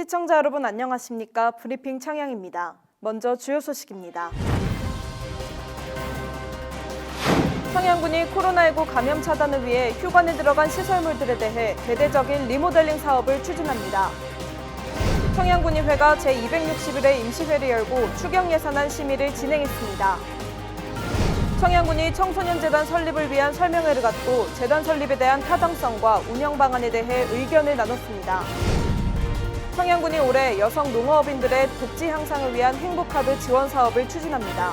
시청자 여러분 안녕하십니까? 브리핑 청양입니다. 먼저 주요 소식입니다. 청양군이 코로나19 감염 차단을 위해 휴관에 들어간 시설물들에 대해 대대적인 리모델링 사업을 추진합니다. 청양군의회가 제261회 임시회를 열고 추경 예산안 심의를 진행했습니다. 청양군이 청소년재단 설립을 위한 설명회를 갖고 재단 설립에 대한 타당성과 운영 방안에 대해 의견을 나눴습니다. 청양군이 올해 여성 농어업인들의 복지 향상을 위한 행복카드 지원 사업을 추진합니다.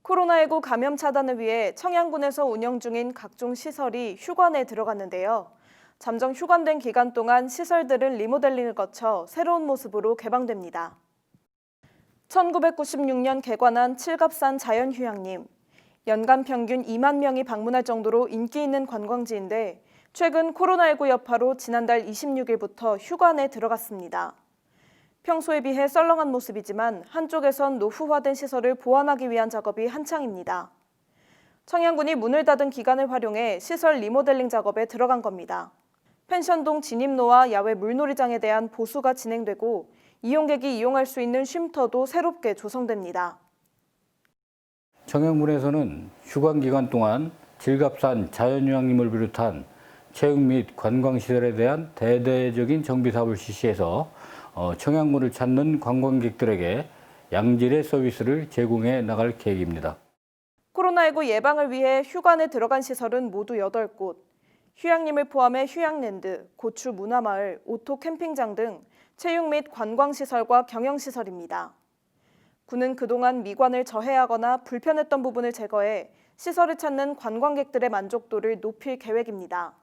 코로나19 감염 차단을 위해 청양군에서 운영 중인 각종 시설이 휴관에 들어갔는데요. 잠정 휴관된 기간 동안 시설들은 리모델링을 거쳐 새로운 모습으로 개방됩니다. 1996년 개관한 칠갑산 자연휴양림. 연간 평균 2만 명이 방문할 정도로 인기 있는 관광지인데 최근 코로나19 여파로 지난달 26일부터 휴관에 들어갔습니다. 평소에 비해 썰렁한 모습이지만 한쪽에선 노후화된 시설을 보완하기 위한 작업이 한창입니다. 청양군이 문을 닫은 기간을 활용해 시설 리모델링 작업에 들어간 겁니다. 펜션동 진입로와 야외 물놀이장에 대한 보수가 진행되고 이용객이 이용할 수 있는 쉼터도 새롭게 조성됩니다. 청양군에서는 휴관 기간 동안 칠갑산 자연휴양림을 비롯한 체육 및 관광시설에 대한 대대적인 정비 사업을 실시해서 청양군을 찾는 관광객들에게 양질의 서비스를 제공해 나갈 계획입니다. 코로나19 예방을 위해 휴관에 들어간 시설은 모두 8곳. 휴양림을 포함해 휴양랜드, 고추 문화마을, 오토 캠핑장 등 체육 및 관광시설과 경영시설입니다. 군은 그동안 미관을 저해하거나 불편했던 부분을 제거해 시설을 찾는 관광객들의 만족도를 높일 계획입니다.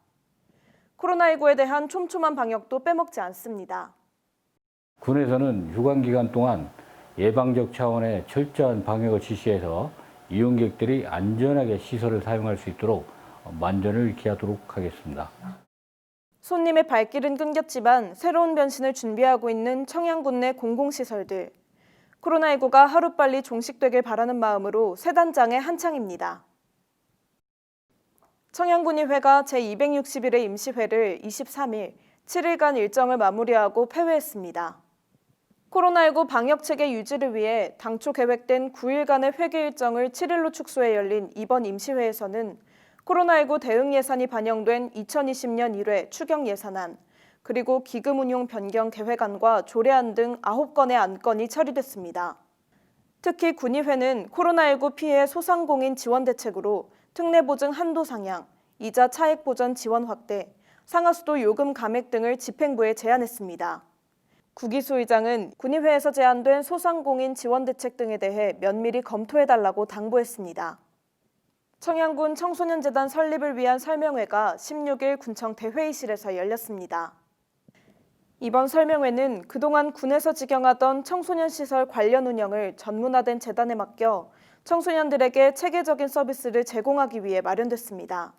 코로나19에 대한 촘촘한 방역도 빼먹지 않습니다. 군에서는 휴관 기간 동안 예방적 차원의 철저한 방역을 실시해서 이용객들이 안전하게 시설을 사용할 수 있도록 만전을 기하도록 하겠습니다. 손님의 발길은 끊겼지만 새로운 변신을 준비하고 있는 청양군 내 공공시설들. 코로나19가 하루빨리 종식되길 바라는 마음으로 새 단장에 한창입니다. 청양군의회가 제261회 임시회를 23일, 7일간 일정을 마무리하고 폐회했습니다. 코로나19 방역체계 유지를 위해 당초 계획된 9일간의 회계 일정을 7일로 축소해 열린 이번 임시회에서는 코로나19 대응 예산이 반영된 2020년 1회 추경 예산안, 그리고 기금 운용 변경 계획안과 조례안 등 9건의 안건이 처리됐습니다. 특히 군의회는 코로나19 피해 소상공인 지원 대책으로 특례보증 한도 상향, 이자 차액 보전 지원 확대, 상하수도 요금 감액 등을 집행부에 제안했습니다. 구기수 의장은 군의회에서 제안된 소상공인 지원 대책 등에 대해 면밀히 검토해달라고 당부했습니다. 청양군 청소년재단 설립을 위한 설명회가 16일 군청 대회의실에서 열렸습니다. 이번 설명회는 그동안 군에서 직영하던 청소년 시설 관련 운영을 전문화된 재단에 맡겨 청소년들에게 체계적인 서비스를 제공하기 위해 마련됐습니다.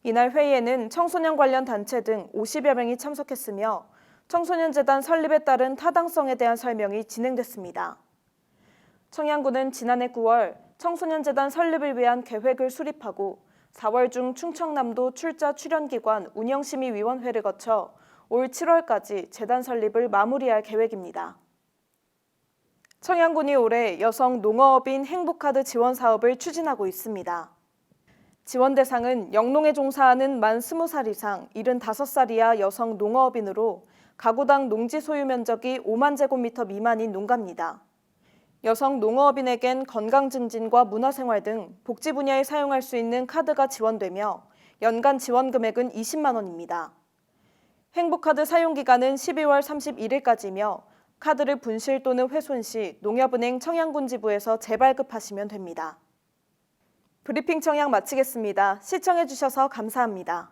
이날 회의에는 청소년 관련 단체 등 50여 명이 참석했으며 청소년재단 설립에 따른 타당성에 대한 설명이 진행됐습니다. 청양군은 지난해 9월 청소년재단 설립을 위한 계획을 수립하고 4월 중 충청남도 출자 출연기관 운영심의위원회를 거쳐 올 7월까지 재단 설립을 마무리할 계획입니다. 청양군이 올해 여성 농어업인 행복카드 지원 사업을 추진하고 있습니다. 지원 대상은 영농에 종사하는 만 20살 이상 75살 이하 여성 농어업인으로 가구당 농지 소유 면적이 5만 제곱미터 미만인 농가입니다. 여성 농어업인에겐 건강 증진과 문화생활 등 복지 분야에 사용할 수 있는 카드가 지원되며 연간 지원 금액은 20만 원입니다. 행복카드 사용 기간은 12월 31일까지며 카드를 분실 또는 훼손 시 농협은행 청양군 지부에서 재발급하시면 됩니다. 브리핑 청양 마치겠습니다. 시청해주셔서 감사합니다.